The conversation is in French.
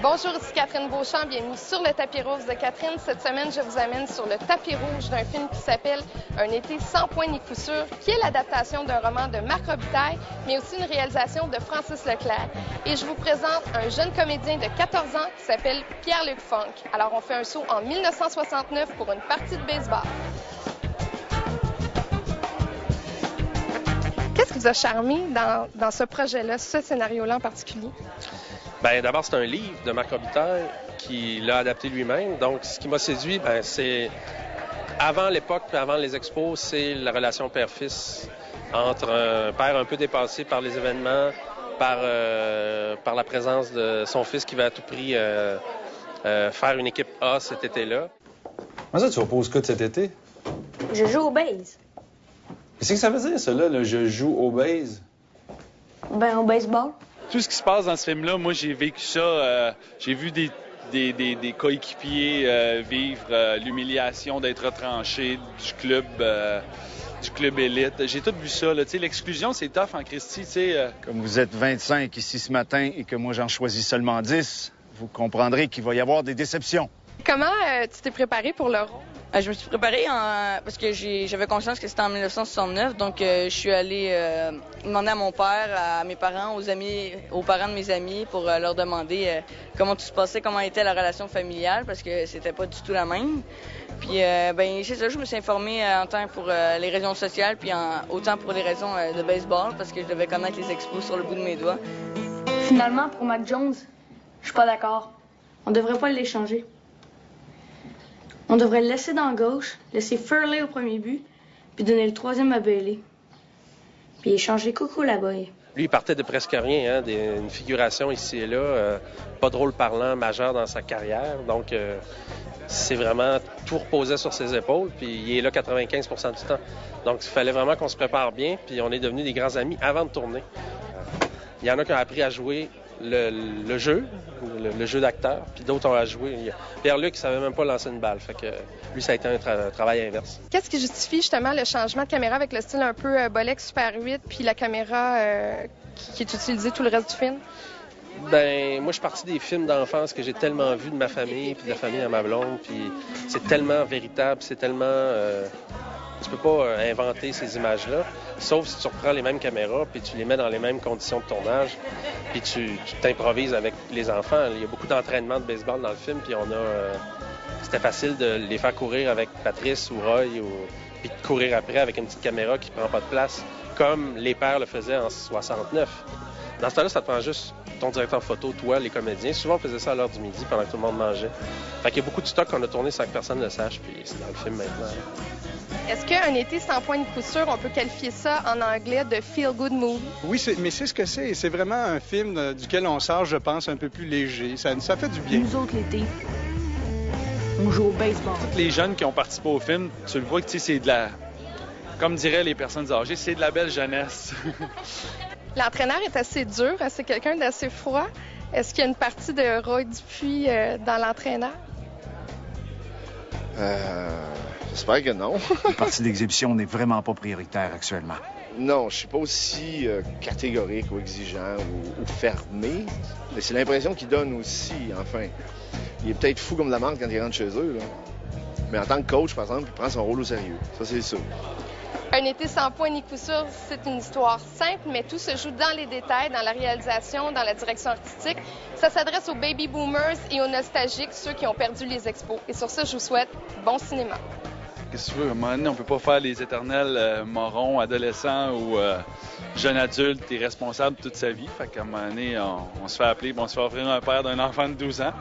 Bonjour, ici Catherine Beauchamp, bienvenue sur le tapis rose de Catherine. Cette semaine, je vous amène sur le tapis rouge d'un film qui s'appelle Un été sans point ni coup sûr, qui est l'adaptation d'un roman de Marc Robitaille, mais aussi une réalisation de Francis Leclerc. Et je vous présente un jeune comédien de 14 ans qui s'appelle Pierre-Luc Funk. Alors, on fait un saut en 1969 pour une partie de baseball. Qu'est-ce qui vous a charmé dans ce projet-là, ce scénario-là en particulier? Bien, d'abord, c'est un livre de Marc Robitaille qui l'a adapté lui-même. Donc, ce qui m'a séduit, c'est avant l'époque, puis avant les expos, c'est la relation père-fils entre un père un peu dépassé par les événements, par la présence de son fils qui va à tout prix faire une équipe A cet été-là. Comment ça, tu vas pas au scout cet été? Je joue au base. Qu'est-ce que ça veut dire, ça, là, je joue au base? Ben, au baseball. Tout ce qui se passe dans ce film-là, moi, j'ai vécu ça. J'ai vu des coéquipiers vivre l'humiliation d'être retranchés du club élite. J'ai tout vu ça. Là. L'exclusion, c'est tough en Christie. Comme vous êtes 25 ici ce matin et que moi, j'en choisis seulement 10, vous comprendrez qu'il va y avoir des déceptions. Comment tu t'es préparé pour le rôle? Je me suis préparée parce que j'avais conscience que c'était en 1969, donc je suis allée demander à mon père, à mes parents, aux parents de mes amis pour leur demander comment tout se passait, comment était la relation familiale, parce que c'était pas du tout la même. Puis c'est ça, je me suis informée en temps pour les raisons sociales, puis autant pour les raisons de baseball, parce que je devais connaître les expos sur le bout de mes doigts. Finalement, pour Mac Jones, je suis pas d'accord. On devrait pas l'échanger. On devrait le laisser dans gauche, laisser Furley au premier but, puis donner le troisième à Bailey. Puis échanger Coco Laboy. Lui, il partait de presque rien, hein, une figuration ici et là, pas de rôle parlant majeur dans sa carrière. Donc, c'est vraiment tout reposait sur ses épaules, puis il est là 95% du temps. Donc, il fallait vraiment qu'on se prépare bien, puis on est devenus des grands amis avant de tourner. Il y en a qui ont appris à jouer le jeu d'acteur, puis d'autres ont à jouer. Pierre-Luc, il savait même pas lancer une balle, fait que lui, ça a été un travail inverse. Qu'est-ce qui justifie justement le changement de caméra avec le style un peu Bolex Super 8, puis la caméra qui est utilisée tout le reste du film? Ben, moi, je suis parti des films d'enfance que j'ai tellement vus de ma famille, puis de la famille à ma blonde, puis c'est tellement véritable, c'est tellement... Tu peux pas inventer ces images-là, sauf si tu reprends les mêmes caméras puis tu les mets dans les mêmes conditions de tournage, puis tu t'improvises avec les enfants. Il y a beaucoup d'entraînement de baseball dans le film, puis c'était facile de les faire courir avec Patrice ou Roy, puis de courir après avec une petite caméra qui prend pas de place, comme les pères le faisaient en 69. Dans ce temps-là, ça te prend juste ton directeur photo, toi, les comédiens. Souvent, on faisait ça à l'heure du midi pendant que tout le monde mangeait. Fait qu'il y a beaucoup de stock qu'on a tourné sans que personne ne le sache, puis c'est dans le film maintenant. Est-ce qu'un été sans point de coup sûr, on peut qualifier ça en anglais de feel-good movie? Oui, mais c'est ce que c'est. C'est vraiment un film duquel on sort, je pense, un peu plus léger. Ça fait du bien. Nous autres, l'été, on joue au baseball. Tous les jeunes qui ont participé au film, tu le vois que c'est de la... Comme diraient les personnes âgées, c'est de la belle jeunesse. L'entraîneur est assez dur, c'est quelqu'un d'assez froid. Est-ce qu'il y a une partie de Roy Dupuis dans l'entraîneur? J'espère que non. La partie d'exhibition n'est vraiment pas prioritaire actuellement. Non, je suis pas aussi catégorique ou exigeant ou fermé, mais c'est l'impression qu'il donne aussi, enfin. Il est peut-être fou comme la menthe quand il rentre chez eux, là. Mais en tant que coach, par exemple, il prend son rôle au sérieux. Ça, c'est sûr. Un été sans point ni coup sûr, c'est une histoire simple, mais tout se joue dans les détails, dans la réalisation, dans la direction artistique. Ça s'adresse aux baby boomers et aux nostalgiques, ceux qui ont perdu les expos. Et sur ça, je vous souhaite bon cinéma. Qu'est-ce que tu veux? À un moment donné, on peut pas faire les éternels morons, adolescents ou jeunes adultes et responsables toute sa vie. Fait qu'à un moment donné, on se fait appeler, on se fait offrir un père d'un enfant de 12 ans.